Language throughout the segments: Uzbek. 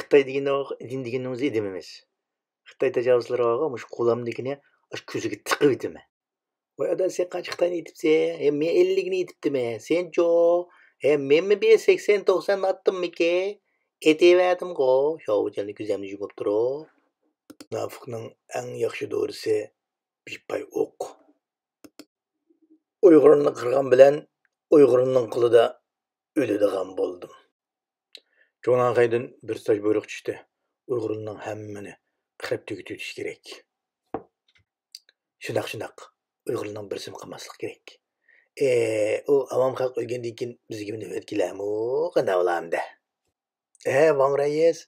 Xitoy degan o'zi edim emas. Xitoy tajovuzlari mush qo'limnikini ash ko'ziga tiqib edim. Voy ada sen qancha Xitoyni yetibsen? Men 50 ni yetibdiman. Sencho? Menmi bir 80-90 attımmiki? Eteverdim-ku. Şovchanni ko'zimni yumib turib. Munofiqning eng yaxshi dorisi bipay o'q. Uyg'urni qirgan bilan Uyg'urning qo'lida o'ladigan bo'ldim. Jo'naqaydan bir staj buyruq tushdi. Uyg'urning hammani qirib tugutish kerak. Shunaq. Uyg'urning birsini qilmaslik kerak. O avam xalq o'lgandan keyin bizga navbat kelarmi? Qanday bo'lamdi? Van Reyes,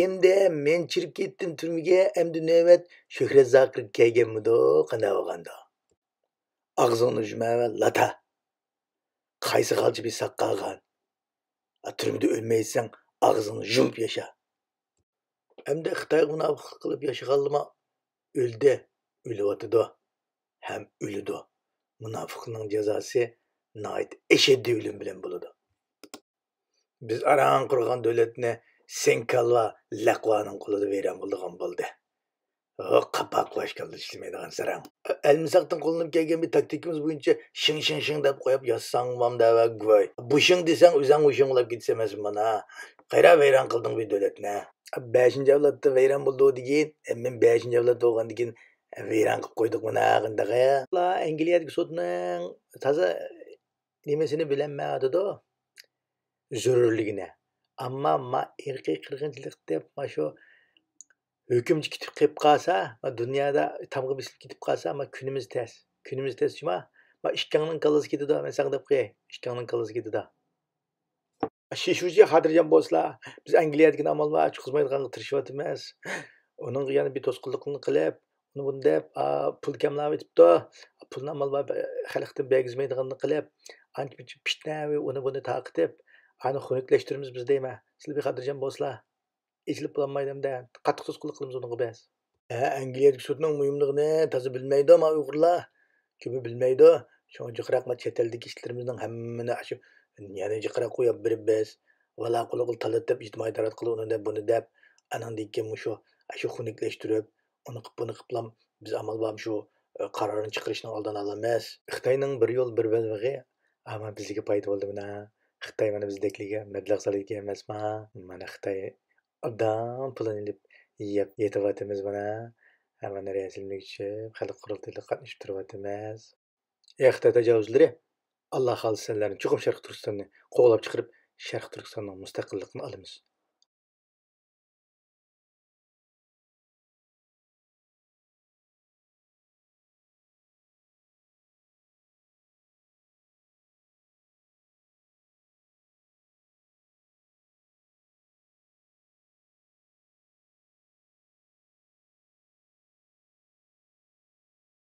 endi men chirib ketdim turmaga, endi navbat Shuhrat Zokir kelganmidi? Qanday bo'lganda? Og'zingni yuma va lata. Qaysi qalchi bir saqqalgan. Turmada o'lmaysan, og'zingni yumib yasha. Endi Xitoy munofiqlik qilib yashaganlarma o'ldi, o'lyotidi, ham o'lidi. Munofiqning jazosi nihoyat ashaddiy o'lim bilan bo'ladi. Biz aran qurgan davlatni Senkalva Laqvaning qo'lida vayron bo'lgan bo'ldi. Qapoqlashgan ishlamaydigan sarang. Almisaqdan qo'llanib kelgan bir taktikimiz bo'yicha shing deb qo'yib yozsang mamda va go'y. Bushing desang o'zing ushinglar ketsa emas mana. Qayra vayron qilding bu davlatni. 5-avlodda vayron bo'ldi degan, men 5-avlod bo'lgandan keyin vayron qilib qo'ydik mana qandaqa. Angliyadagi sudning toza nimasini bilanmaydi-da. Zarurligini. Ammo ma irqiy qirg'inchilik deb shu hükümcü kitip qilib qolsa, dunyoda tamg'i bisilib ketib qolsa, kunimiz tez. Kunimiz tez shuma. Ikkangning kallasi ketadi, men senga deb qo'yay. Ikkangning kallasi ketadi. Shishuvchi xotirjam bo'lsizlar. Biz Angliyadagi amallar chiqizmaydiganga tirishayotimiz. Uning yana bir to'sqinlikni qilib, uni bunda pul kamlab etibdi. Pulni amallar xalqdan bergizmaydiganni qilib, ancha pishnavi uni buni taqitib, ani xunuklashtiramiz biz deyman. Sizlar bir xotirjam bo'lsizlar. Echilib bo'lmaydi-da. Qattiq to'sqinlik qilamiz unga biz. Angliyadagi sudning muhimligini toza bilmaydi ama Uyg'urlar. Ko'pi bilmaydi. Shuning jiqraq chet eldagi ishlarimizning hammani shu yana jiqraq qo'yib berib biz vala qo'l talatib ijtimoiy tarqat qilib uni deb buni deb anandan keyin shu xunuklashtirib uni qilib buni qilib biz amal bam shu qarorni chiqarishning oldini olamiz. Xitoyning bir yo'l bir belvig'i ama bizga foyda bo'ldi mana. Xitoy mana bizdekliga mablag' solayotgan emasmi? Mana Xitoy adam pulini ilib yetyapmiz mana. Hamma raislik tushib, xalq qurultayida qatnashib turyapmiz. Xitoy tajovuzlari Alloh xohlasa sizlarni chuqur Sharq Turkistonni qo'g'lab chiqarib, Sharq Turkistonning mustaqilligini olamiz.